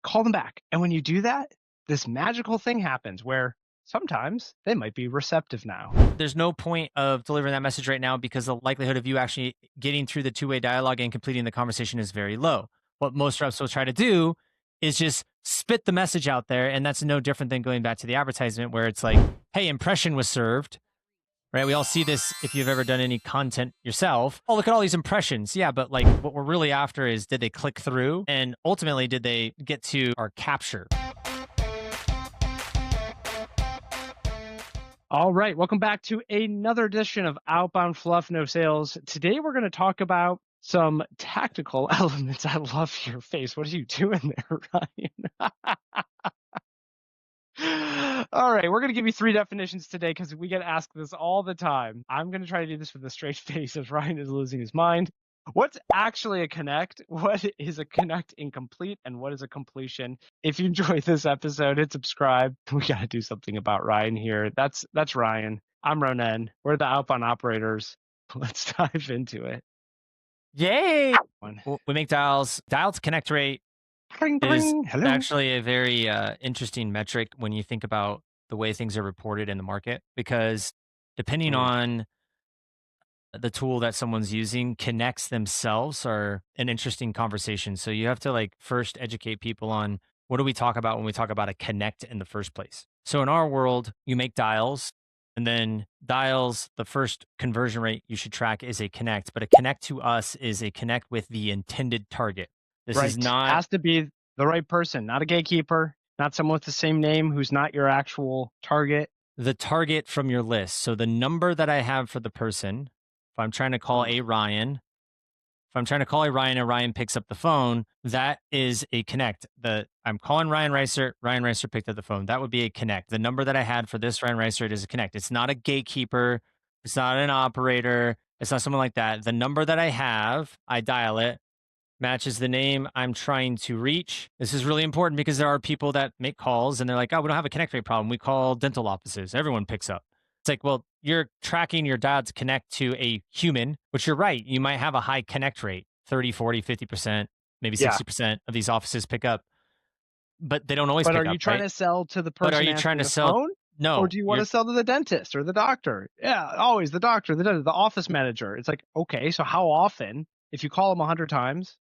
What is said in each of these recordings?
call them back. And when you do that, this magical thing happens where sometimes they might be receptive now. There's no point of delivering that message right now because the likelihood of you actually getting through the two-way dialogue and completing the conversation is very low. What most reps will try to do is just spit the message out there. And that's no different than going back to the advertisement where it's like, hey, impression was served, right? We all see this if you've ever done any content yourself. Oh, look at all these impressions. Yeah, but like what we're really after is did they click through? And ultimately, did they get to our capture? All right, welcome back to another edition of Outbound Fluff No Sales. Today we're going to talk about some tactical elements. I love your face. What are you doing there, Ryan? All right, we're going to give you 3 definitions today because we get asked this all the time. I'm going to try to do this with a straight face as Ryan is losing his mind. What's actually a connect? What is a connect incomplete? And what is a completion? If you enjoyed this episode, hit subscribe. We got to do something about Ryan here. That's Ryan. I'm Ronen. We're the outbound operators. Let's dive into it. Yay! We make dials. Dial to connect rate Bring, is bring. Hello. actually a very interesting metric when you think about the way things are reported in the market, because depending on the tool that someone's using, connects themselves are an interesting conversation. So you have to like first educate people on what do we talk about when we talk about a connect in the first place. So in our world, you make dials, and then dials, the first conversion rate you should track is a connect, but a connect to us is a connect with the intended target. This is Right. not Has to be the right person, not a gatekeeper, not someone with the same name who's not your actual target. the target from your list. So the number that I have for the person, if I'm trying to call a Ryan, if I'm trying to call a Ryan and Ryan picks up the phone, that is a connect. I'm calling Ryan Reiser picked up the phone. That would be a connect. The number that I had for this Ryan Reiser is a connect. It's not a gatekeeper. It's not an operator. It's not someone like that. The number that I have, I dial it, matches the name I'm trying to reach. This is really important because there are people that make calls and they're like, oh, we don't have a connect rate problem. We call dental offices. Everyone picks up. It's like, well, you're tracking your dial to connect to a human, which you're right. You might have a high connect rate, 30, 40, 50%, maybe Yeah. 60% of these offices pick up, but they don't always But pick are you up, trying right? to sell to the But are person you trying answering to the sell? phone? Or No, do you want you're to sell to the dentist or the doctor? Yeah, always the doctor, the office manager. It's like, okay, so how often, if you call them 100 times,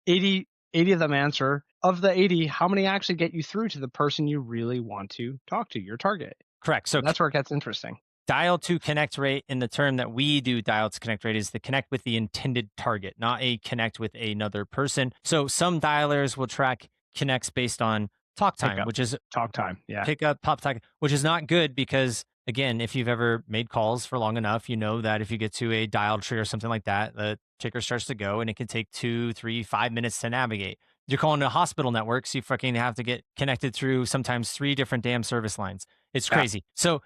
80 of them answer. Of the 80, how many actually get you through to the person you really want to talk to, your target? correct. So That's where it gets interesting. dial to connect rate in the term that we do dial to connect rate is the connect with the intended target, not a connect with another person. So some dialers will track connects based on talk time, Pickup, which is talk time. Yeah. pickup, pop talk, which is not good because again, if you've ever made calls for long enough, you know that if you get to a dial tree or something like that, the ticker starts to go and it can take 2, 3, 5 minutes to navigate. You're calling a hospital network, so you fucking have to get connected through sometimes 3 different damn service lines. It's Yeah. crazy. So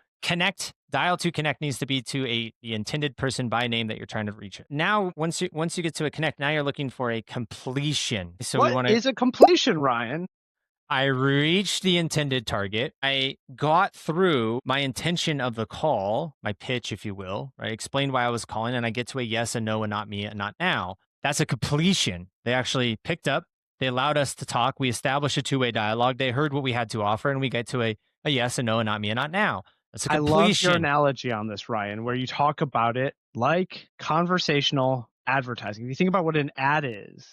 dial to connect needs to be to the intended person by name that you're trying to reach. Now, once you get to a connect, now you're looking for a completion. So we What want to is a completion, Ryan? I reached the intended target. I got through my intention of the call, my pitch, if you will, right? Explained why I was calling, and I get to a yes and no and not me and not now. That's a completion. They actually picked up. They allowed us to talk. We established a two-way dialogue. They heard what we had to offer, and we get to a yes and no and not me and not now. That's a I love your completion. analogy on this, Ryan, where you talk about it like conversational advertising. If you think about what an ad is,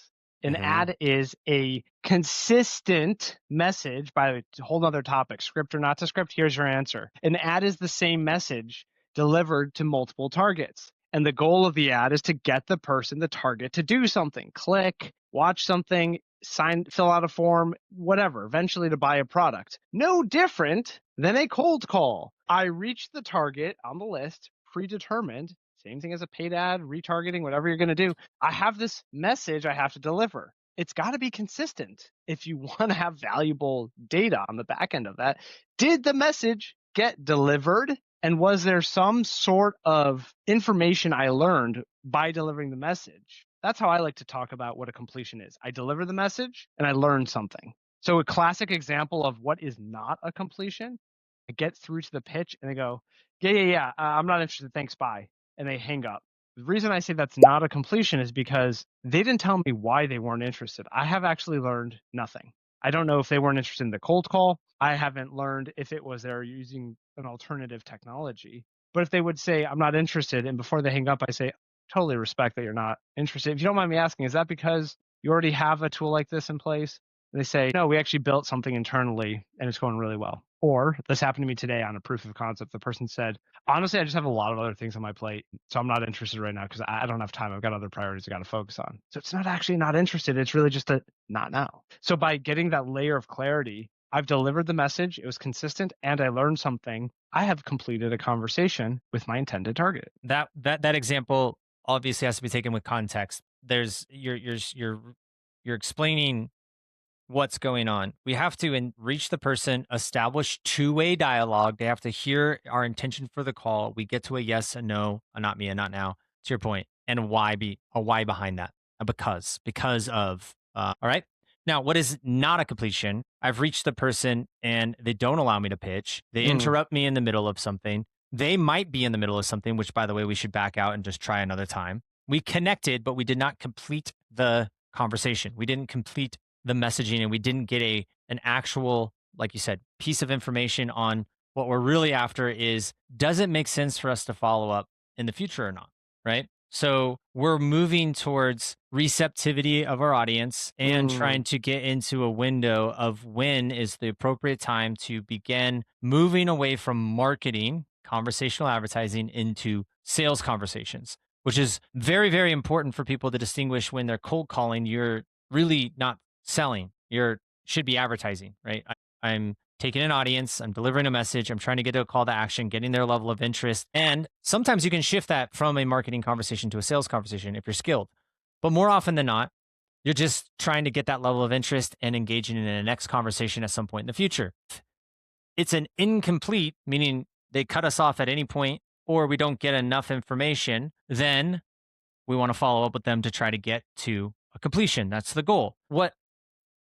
an ad is a consistent message by a whole other topic, script or not to script. Here's your answer. An ad is the same message delivered to multiple targets. And the goal of the ad is to get the person, the target, to do something, click, watch something, fill out a form, whatever, eventually to buy a product. No different than a cold call. I reach the target on the list, predetermined, same thing as a paid ad, retargeting, whatever you're going to do. I have this message I have to deliver. It's got to be consistent if you want to have valuable data on the back end of that. Did the message get delivered? And was there some sort of information I learned by delivering the message? That's how I like to talk about what a completion is. I deliver the message and I learn something. So a classic example of what is not a completion, I get through to the pitch and they go, yeah, I'm not interested. Thanks, bye. And they hang up. The reason I say that's not a completion is because they didn't tell me why they weren't interested. I have actually learned nothing. I don't know if they weren't interested in the cold call. I haven't learned if it was they're using an alternative technology. But if they would say, I'm not interested, and before they hang up, I say, totally respect that you're not interested. If you don't mind me asking, is that because you already have a tool like this in place? And they say, no, we actually built something internally and it's going really well. Or this happened to me today on a proof of concept. The person said, honestly, I just have a lot of other things on my plate. So I'm not interested right now because I don't have time. I've got other priorities I got to focus on. So it's not actually not interested. It's really just a not now. So by getting that layer of clarity, I've delivered the message. It was consistent and I learned something. I have completed a conversation with my intended target. That example obviously has to be taken with context. There's you're explaining what's going on. We have to reach the person, establish two-way dialogue. They have to hear our intention for the call. We get to a yes, a no, a not me, a not now, to your point, and a why behind that. A because of. All right. Now, what is not a completion? I've reached the person and they don't allow me to pitch. They interrupt me in the middle of something. They might be in the middle of something, which, by the way, we should back out and just try another time. We connected, but we did not complete the conversation. We didn't complete the messaging and we didn't get an actual, like you said, piece of information on what we're really after is, does it make sense for us to follow up in the future or not? Right. So we're moving towards receptivity of our audience and trying to get into a window of when is the appropriate time to begin moving away from marketing, conversational advertising, into sales conversations, which is very, very important for people to distinguish. When they're cold calling, you're really not selling. You should be advertising, right? I'm taking an audience, I'm delivering a message, I'm trying to get to a call to action, getting their level of interest. And sometimes you can shift that from a marketing conversation to a sales conversation if you're skilled. But more often than not, you're just trying to get that level of interest and engaging in a next conversation at some point in the future. It's an incomplete, meaning they cut us off at any point or we don't get enough information, then we want to follow up with them to try to get to a completion. That's the goal. What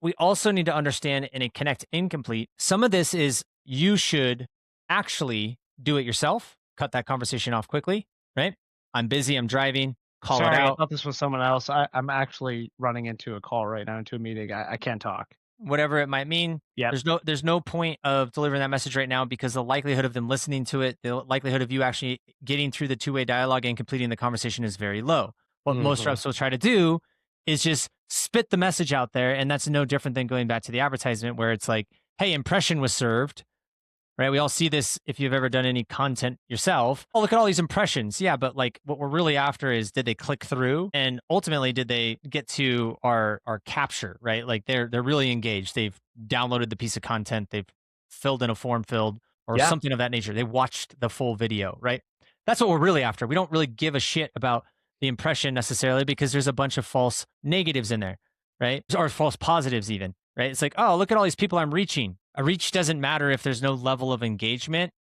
we also need to understand in a connect incomplete, some of this is you should actually do it yourself, cut that conversation off quickly, right? I'm busy, I'm driving, call it Sorry, I out, thought this was someone else. I'm actually running into a call right now, into a meeting. I can't talk. whatever it might mean. Yep. There's no point of delivering that message right now because the likelihood of them listening to it, the likelihood of you actually getting through the two-way dialogue and completing the conversation is very low. What most reps will try to do is just spit the message out there. And that's no different than going back to the advertisement where it's like, hey, impression was served, right? We all see this if you've ever done any content yourself. Oh, look at all these impressions. Yeah, but like what we're really after is, did they click through? And ultimately, did they get to our capture, right? Like they're really engaged. They've downloaded the piece of content, they've filled in a form filled or Yeah. something of that nature. They watched the full video, right? That's what we're really after. We don't really give a shit about the impression necessarily because there's a bunch of false negatives in there, right? Or false positives even, right? It's like, oh, look at all these people I'm reaching. A reach doesn't matter if there's no level of engagement.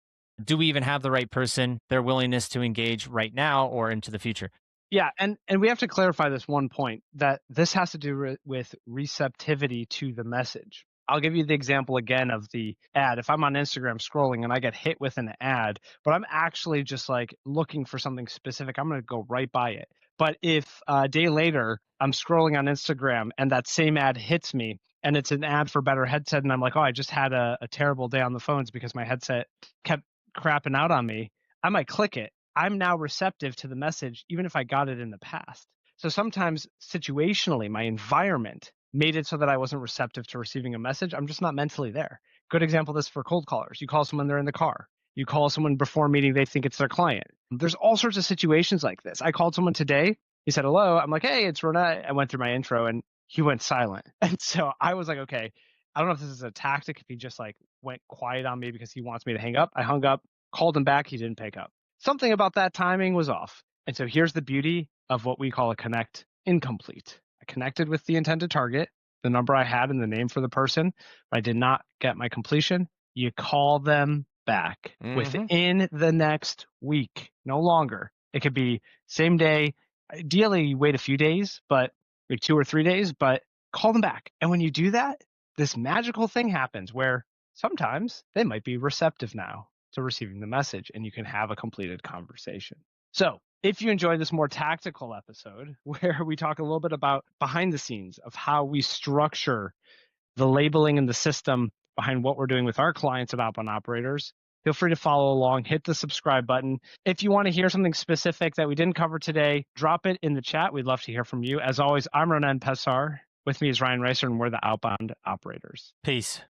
Do we even have the right person, their willingness to engage right now or into the future? Yeah, and we have to clarify this one point, that this has to do with receptivity to the message. I'll give you the example again of the ad. If I'm on Instagram scrolling and I get hit with an ad, but I'm actually just like looking for something specific, I'm going to go right by it. But if a day later I'm scrolling on Instagram and that same ad hits me and it's an ad for better headset, and I'm like, oh, I just had a terrible day on the phones because my headset kept crapping out on me, I might click it. I'm now receptive to the message, even if I got it in the past. So sometimes situationally, my environment made it so that I wasn't receptive to receiving a message. I'm just not mentally there. Good example of this for cold callers. You call someone, they're in the car. You call someone before a meeting, they think it's their client. There's all sorts of situations like this. I called someone today. He said, hello. I'm like, hey, it's Renee. I went through my intro and he went silent. And so I was like, okay, I don't know if this is a tactic, if he just like went quiet on me because he wants me to hang up. I hung up, called him back. He didn't pick up. Something about that timing was off. And so here's the beauty of what we call a connect incomplete. I connected with the intended target, the number I had and the name for the person, but I did not get my completion. You call them back within the next week, no longer. It could be same day. Ideally, you wait a few days, but like 2 or 3 days, but call them back. And when you do that, this magical thing happens where sometimes they might be receptive now to receiving the message and you can have a completed conversation. So if you enjoyed this more tactical episode where we talk a little bit about behind the scenes of how we structure the labeling and the system behind what we're doing with our clients of outbound operators. Feel free to follow along, hit the subscribe button. If you want to hear something specific that we didn't cover today, drop it in the chat. We'd love to hear from you. As always, I'm Ronan Pesar. With me is Ryan Reiser, and we're the Outbound Operators. Peace.